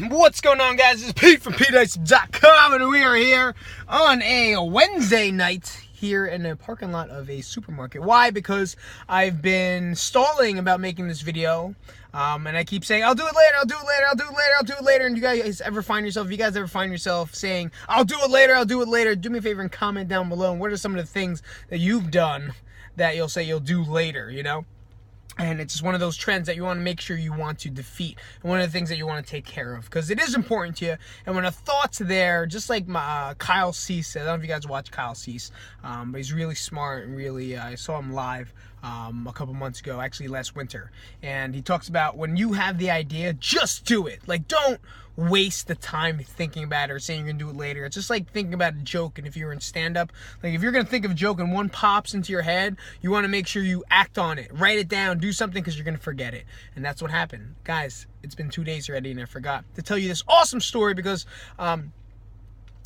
What's going on, guys? This is Pete from PeteIce.com, and we are here on a Wednesday night here in the parking lot of a supermarket. Why? Because I've been stalling about making this video, and I keep saying, I'll do it later, I'll do it later, I'll do it later, I'll do it later, and you guys ever find yourself, if you guys ever find yourself saying, I'll do it later, I'll do it later, do me a favor and comment down below, and what are some of the things that you've done that you'll say you'll do later, you know? And it's just one of those trends that you want to make sure you want to defeat, and one of the things that you want to take care of, because it is important to you. And when a thought's there, just like Kyle Cease, I don't know if you guys watch Kyle Cease, but he's really smart and really, I saw him live a couple months ago, actually last winter, and he talks about when you have the idea, just do it. Like, don't waste the time thinking about it or saying you're gonna do it later. It's just like thinking about a joke, and if you're in stand-up, like if you're gonna think of a joke and one pops into your head, you want to make sure you act on it, write it down, do something, because you're gonna forget it. And that's what happened, guys. It's been 2 days already and I forgot to tell you this awesome story, because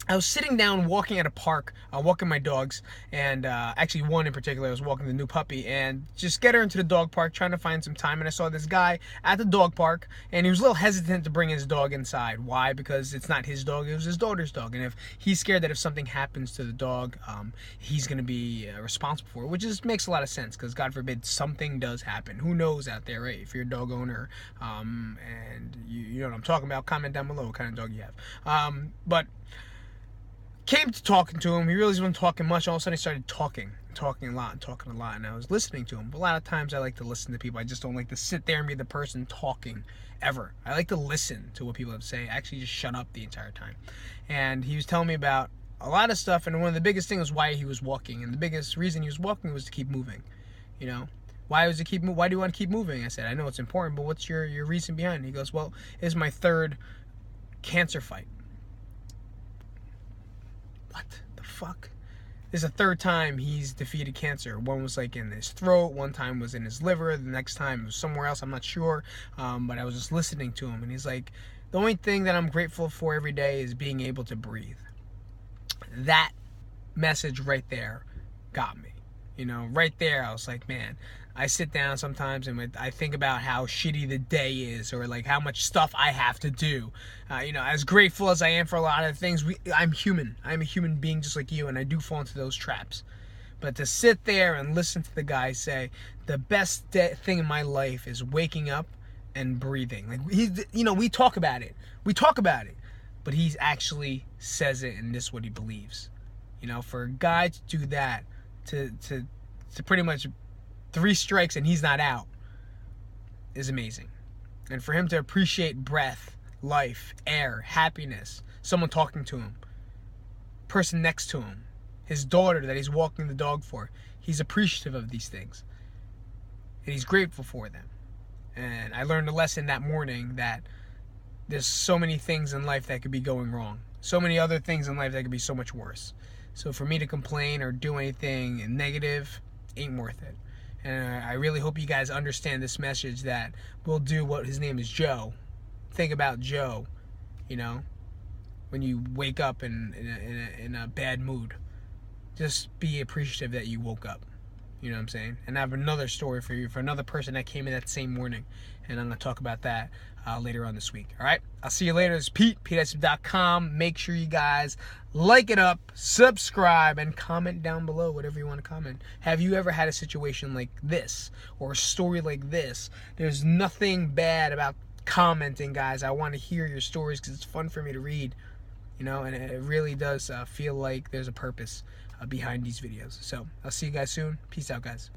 I was sitting down walking at a park, walking my dogs, and actually one in particular, I was walking the new puppy, and just get her into the dog park, trying to find some time, and I saw this guy at the dog park, and he was a little hesitant to bring his dog inside. Why? Because it's not his dog, it was his daughter's dog, and if he's scared that if something happens to the dog, he's going to be responsible for it, which just makes a lot of sense, because God forbid something does happen. Who knows out there, right? If you're a dog owner, and you know what I'm talking about, comment down below what kind of dog you have. But came to talking to him. He really wasn't talking much. All of a sudden, he started talking a lot, and I was listening to him. But a lot of times, I like to listen to people. I just don't like to sit there and be the person talking ever. I like to listen to what people have to say. Actually, just shut up the entire time. And he was telling me about a lot of stuff, and one of the biggest things was why he was walking. And the biggest reason he was walking was to keep moving. You know, why do you want to keep moving? I said, I know it's important, but what's your reason behind it? He goes, well, it's my third cancer fight. What the fuck? This is the third time he's defeated cancer. One was like in his throat, one time was in his liver, the next time it was somewhere else, I'm not sure, but I was just listening to him, and he's like, the only thing that I'm grateful for every day is being able to breathe. That message right there got me. You know, right there, I was like, man, I sit down sometimes and I think about how shitty the day is, or like how much stuff I have to do. You know, as grateful as I am for a lot of things, I'm human. I'm a human being just like you, and I do fall into those traps. But to sit there and listen to the guy say, the best thing in my life is waking up and breathing. Like, you know, we talk about it, but he actually says it, and this is what he believes. You know, for a guy to do that, to pretty much 3 strikes and he's not out, is amazing. And for him to appreciate breath, life, air, happiness, someone talking to him, person next to him, his daughter that he's walking the dog for, he's appreciative of these things, and he's grateful for them. And I learned a lesson that morning that there's so many things in life that could be going wrong, so many other things in life that could be so much worse. So for me to complain or do anything negative ain't worth it. And I really hope you guys understand this message, that we'll do what, his name is Joe. Think about Joe, you know, when you wake up in a bad mood. Just be appreciative that you woke up. You know what I'm saying? And I have another story for you, for another person that came in that same morning. And I'm going to talk about that later on this week. All right? I'll see you later. It's Pete, PeteIce.com. Make sure you guys like it up, subscribe, and comment down below whatever you want to comment. Have you ever had a situation like this, or a story like this? There's nothing bad about commenting, guys. I want to hear your stories because it's fun for me to read. You know, and it really does feel like there's a purpose behind these videos. So I'll see you guys soon. Peace out, guys.